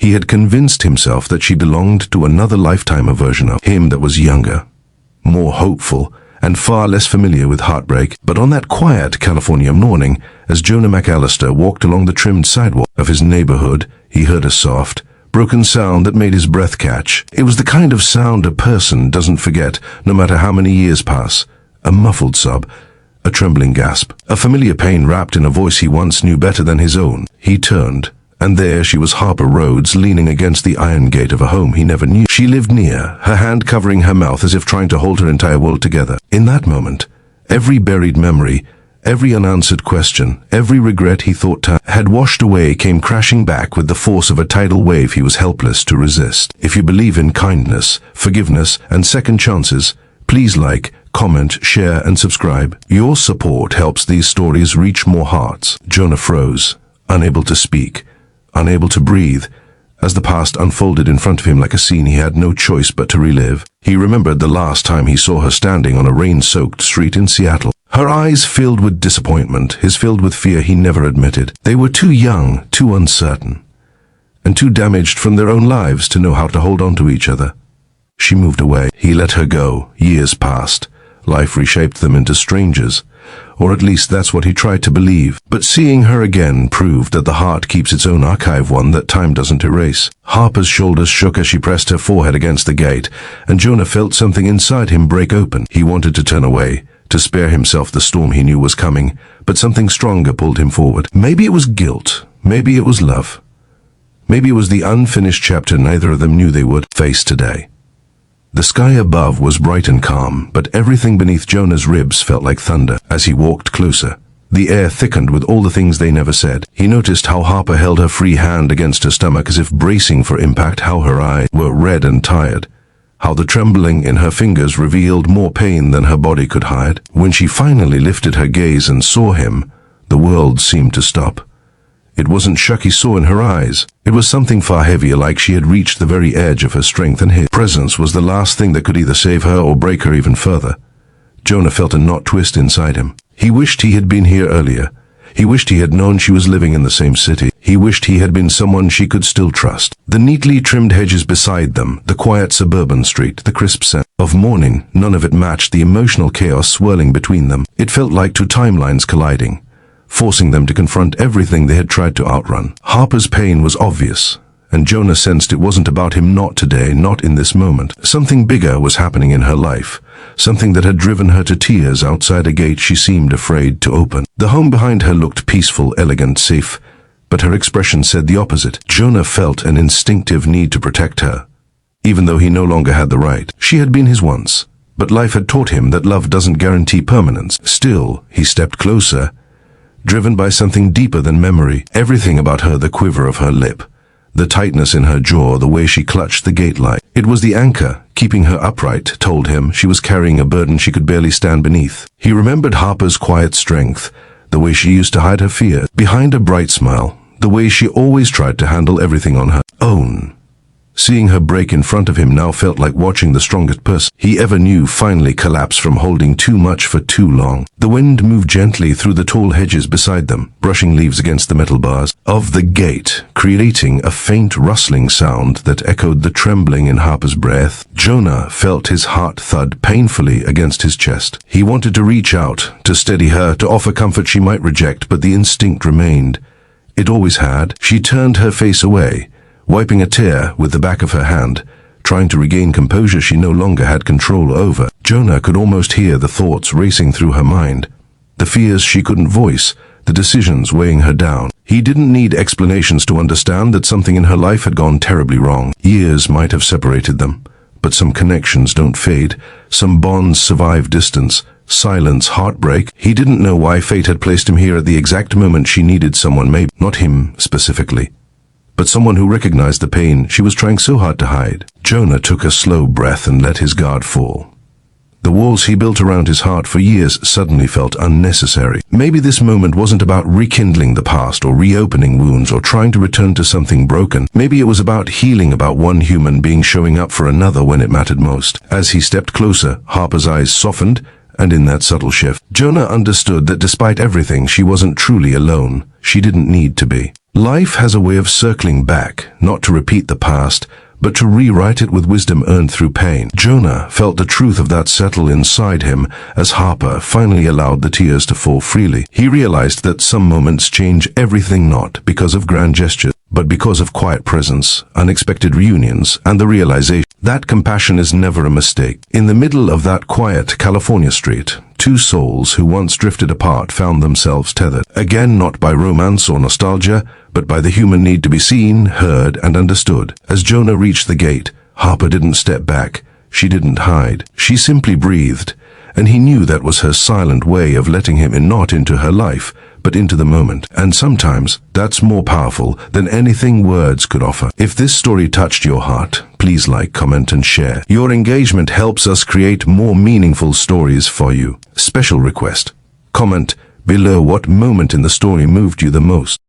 He had convinced himself that she belonged to another lifetime, a version of him that was younger, more hopeful, and far less familiar with heartbreak. But on that quiet California morning, as Jonah McAllister walked along the trimmed sidewalk of his neighborhood, he heard a soft, broken sound that made his breath catch. It was the kind of sound a person doesn't forget, no matter how many years pass. A muffled sob, a trembling gasp, a familiar pain wrapped in a voice he once knew better than his own. He turned, and there she was, Harper Rhodes, leaning against the iron gate of a home he never knew. She lived near, her hand covering her mouth as if trying to hold her entire world together. In that moment, every buried memory, every unanswered question, every regret he thought had washed away came crashing back with the force of a tidal wave he was helpless to resist. If you believe in kindness, forgiveness, and second chances, please like, comment, share, and subscribe. Your support helps these stories reach more hearts. Jonah froze, unable to speak, unable to breathe, as the past unfolded in front of him like a scene he had no choice but to relive. He remembered the last time he saw her standing on a rain-soaked street in Seattle. Her eyes filled with disappointment, his filled with fear he never admitted. They were too young, too uncertain, and too damaged from their own lives to know how to hold on to each other. She moved away. He let her go. Years passed. Life reshaped them into strangers. Or at least that's what he tried to believe. But seeing her again proved that the heart keeps its own archive, one that time doesn't erase. Harper's shoulders shook as she pressed her forehead against the gate, and Jonah felt something inside him break open. He wanted to turn away, to spare himself the storm he knew was coming, but something stronger pulled him forward. Maybe it was guilt. Maybe it was love. Maybe it was the unfinished chapter neither of them knew they would face today. The sky above was bright and calm, but everything beneath Jonah's ribs felt like thunder. As he walked closer, the air thickened with all the things they never said. He noticed how Harper held her free hand against her stomach as if bracing for impact, how her eyes were red and tired, how the trembling in her fingers revealed more pain than her body could hide. When she finally lifted her gaze and saw him, the world seemed to stop. It wasn't shock he saw in her eyes. It was something far heavier, like she had reached the very edge of her strength, and his presence was the last thing that could either save her or break her even further. Jonah felt a knot twist inside him. He wished he had been here earlier. He wished he had known she was living in the same city. He wished he had been someone she could still trust. The neatly trimmed hedges beside them, the quiet suburban street, the crisp scent of morning, none of it matched the emotional chaos swirling between them. It felt like two timelines colliding, forcing them to confront everything they had tried to outrun. Harper's pain was obvious, and Jonah sensed it wasn't about him, not today, not in this moment. Something bigger was happening in her life, something that had driven her to tears outside a gate she seemed afraid to open. The home behind her looked peaceful, elegant, safe, but her expression said the opposite. Jonah felt an instinctive need to protect her, even though he no longer had the right. She had been his once, but life had taught him that love doesn't guarantee permanence. Still, he stepped closer, driven by something deeper than memory. Everything about her, the quiver of her lip, the tightness in her jaw, the way she clutched the gate light. It was the anchor, keeping her upright, told him she was carrying a burden she could barely stand beneath. He remembered Harper's quiet strength, the way she used to hide her fear behind a bright smile, the way she always tried to handle everything on her own. Seeing her break in front of him now felt like watching the strongest person he ever knew finally collapse from holding too much for too long. The wind moved gently through the tall hedges beside them, brushing leaves against the metal bars of the gate, creating a faint rustling sound that echoed the trembling in Harper's breath. Jonah felt his heart thud painfully against his chest. He wanted to reach out, to steady her, to offer comfort she might reject, but the instinct remained. It always had. She turned her face away, wiping a tear with the back of her hand, trying to regain composure she no longer had control over. Jonah could almost hear the thoughts racing through her mind, the fears she couldn't voice, the decisions weighing her down. He didn't need explanations to understand that something in her life had gone terribly wrong. Years might have separated them, but some connections don't fade, some bonds survive distance, silence, heartbreak. He didn't know why fate had placed him here at the exact moment she needed someone, maybe not him specifically, but someone who recognized the pain she was trying so hard to hide. Jonah took a slow breath and let his guard fall. The walls he built around his heart for years suddenly felt unnecessary. Maybe this moment wasn't about rekindling the past or reopening wounds or trying to return to something broken. Maybe it was about healing, about one human being showing up for another when it mattered most. As he stepped closer, Harper's eyes softened, and in that subtle shift, Jonah understood that despite everything, she wasn't truly alone. She didn't need to be. Life has a way of circling back, not to repeat the past, but to rewrite it with wisdom earned through pain. Jonah felt the truth of that settle inside him as Harper finally allowed the tears to fall freely. He realized that some moments change everything, not because of grand gestures, but because of quiet presence, unexpected reunions, and the realization that compassion is never a mistake. In the middle of that quiet California street, two souls who once drifted apart found themselves tethered, again not by romance or nostalgia, but by the human need to be seen, heard, and understood. As Jonah reached the gate, Harper didn't step back. She didn't hide. She simply breathed, and he knew that was her silent way of letting him in, not into her life, but into the moment. And sometimes that's more powerful than anything words could offer. If this story touched your heart, please like, comment, and share. Your engagement helps us create more meaningful stories for you. Special request: comment below what moment in the story moved you the most.